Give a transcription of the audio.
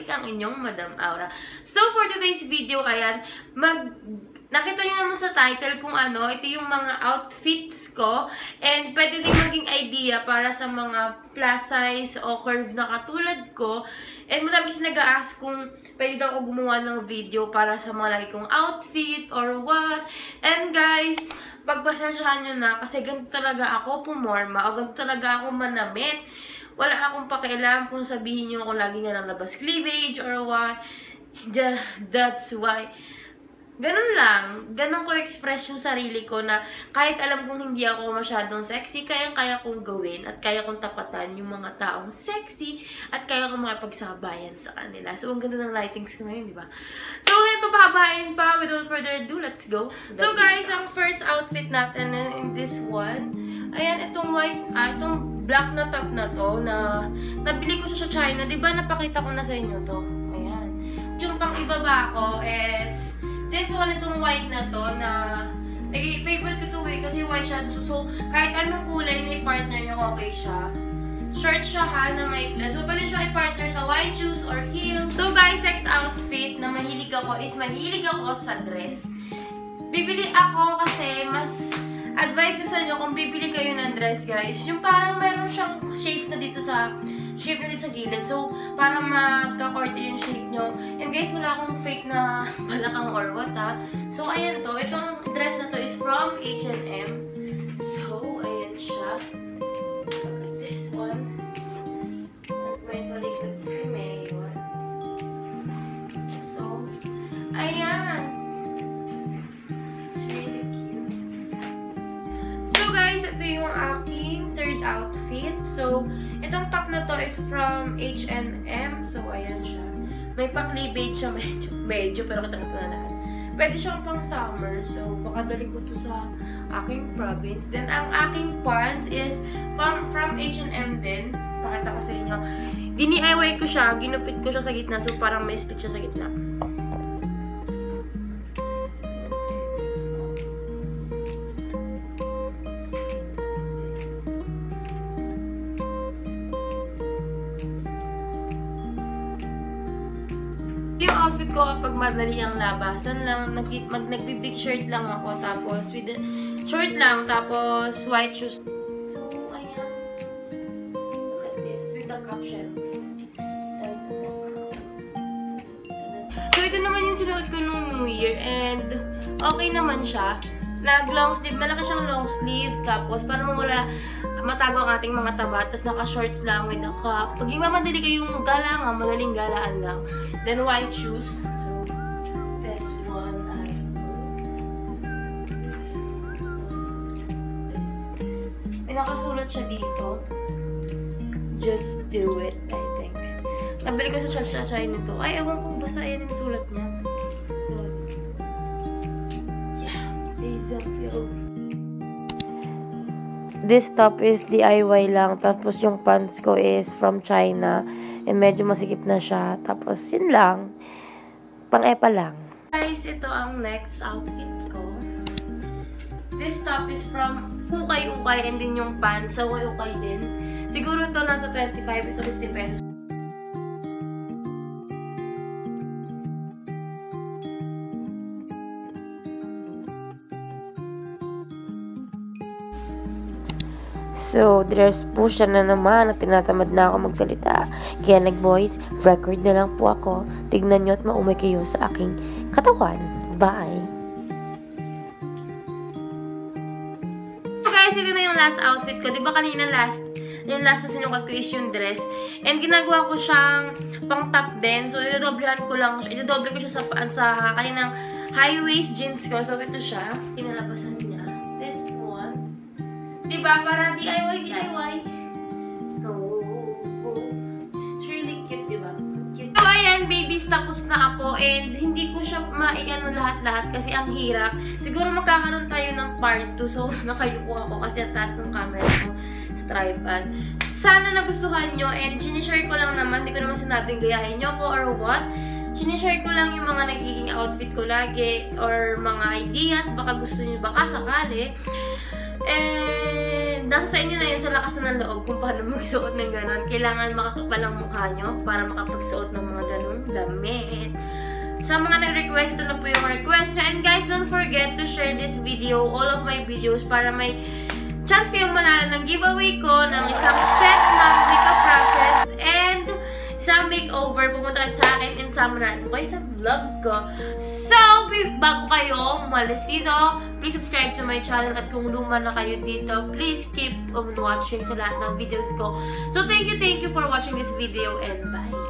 bumalik ang inyong Madam Aura. So, for today's video, ayan, nakita nyo naman sa title kung ano, ito yung mga outfits ko. And pwede din maging idea para sa mga plus size o curve na katulad ko. And marami kasi nag-a-ask kung pwede daw ako gumawa ng video para sa mga lagi kong outfit or what. And guys, pagpasensyahan nyo na kasi ganito talaga ako pumorma o ganito talaga ako manamit. Wala akong pakialam kung sabihin nyo ako lagi na lang labas cleavage or what. That's why. Ganun lang. Ganun ko express yung sarili ko na kahit alam kong hindi ako masyadong sexy, kaya kong gawin at kaya kong tapatan yung mga taong sexy at kaya kong makipagsabayan sa kanila. So, ang ganda ng lightings ko ngayon, di ba? So, ito pahabain pa. Without further ado, let's go. So, guys, ang first outfit natin in this one, ayan, itong itong black na top na to na nabili ko siya sa China. Di ba napakita ko na sa inyo to? Ayan. Yung pang ibaba ko is this one, itong white na to, na favorite ko to kasi white siya. So, kahit anong kulay na i-partner nyo, okay siya. Short siya ha, na may plus. So, pwede siya i-partner sa white shoes or heels. So, guys, next outfit na mahilig ako is mahilig ako sa dress. Bibili ako kasi mas advice ko sa inyo kung bibili kayo ng dress, guys. Yung parang meron siyang shape na dito sa gilid. So, para magka-korte yung shape nyo. And guys, wala akong fake na balakang or what, ha. So, ayan to. Itong dress na to is from H&M. So, ayan siya. Look at this one. At may palikod si Mayor. So, ayan. It's really cute. So, guys, ito yung aking third outfit. So, itong top na to is from H&M. So, ayan siya. May pa-cleavage siya. Medyo, pero kita ko na lahat. Pwede siyang pang summer. So, baka dali ko to sa aking province. Then, ang aking pants is from H&M din. Pakita ko sa inyo. Dini-DIY ko siya. Ginupit ko siya sa gitna. So, parang may stitch siya sa gitna. Yung outfit ko kapag madali ang labasan lang, nag-big shirt lang ako, tapos with the short lang, tapos white shoes. So, ayan. Look at this, with the caption. So, ito naman yung sinuot ko nung New Year, and okay naman siya. Nag-long sleeve, malaki siyang long sleeve, tapos para matago ang ating mga taba, tapos naka-shorts lang with a cup. Pag mamadali kayong galangan, madaling galaan lang. Then, white shoes. So, this one, may nakasulat siya dito. Just do it, I think. Nabili ko sa China nito. Ay, ewan kung basta yan yung sulat niya. So, yeah, this is this top is DIY lang. Tapos yung pants ko is from China. And medyo masikip na siya. Tapos yun lang. Pang-epa lang. Guys, ito ang next outfit ko. This top is from Ukay-Ukay. And din yung pants sa Ukay-Ukay din. Siguro ito nasa 25, ito 15 pesos. So, there's push na naman at tinatamad na ako magsalita. Kaya nag-voice record na lang po ako. Tignan nyo at maumay kayo sa aking katawan. Bye! So guys, ito na yung last outfit ko. Diba kanina yung last na sinukat ko is yung dress. And ginagawa ko siyang pang top din. So, idodoblehan ko lang siya. Idodoble ko siya sa kaninang high-waist jeans ko. So, ito siya. Kinalabasan niya. Diba? Para DIY. Oh. It's really cute, diba? Cute. So, ayan, babies, tapos na ako. And hindi ko siya maiano lahat-lahat kasi ang hirap. Siguro magkakaroon tayo ng part 2. So, nakayuko ako kasi ang taas ng camera ko sa tripod. Sana nagustuhan nyo. And sinishare ko lang naman. Hindi ko naman sinabing gayahin nyo ko or what. Sinishare ko lang yung mga nagiging outfit ko lagi. Or mga ideas. Baka gusto nyo, baka sakali. And And nasa sa inyo na yun, sa lakas na ng loob kung paano magsuot ng ganon. Kailangan makakapal ang mukha nyo para makapagsuot ng mga ganong damit. Sa mga nag-request, ito na po yung request nyo. And guys, don't forget to share this video, all of my videos, para may chance kayong manalo ng giveaway ko ng isang set ng makeup brushes and isang makeover. Pumunta kayo sa akin and samahan ko kayo sa vlog ko. So, bago kayo umalis dito, please subscribe to my channel at kung luma na kayo dito, please keep on watching sa lahat ng videos ko. So, thank you for watching this video and bye!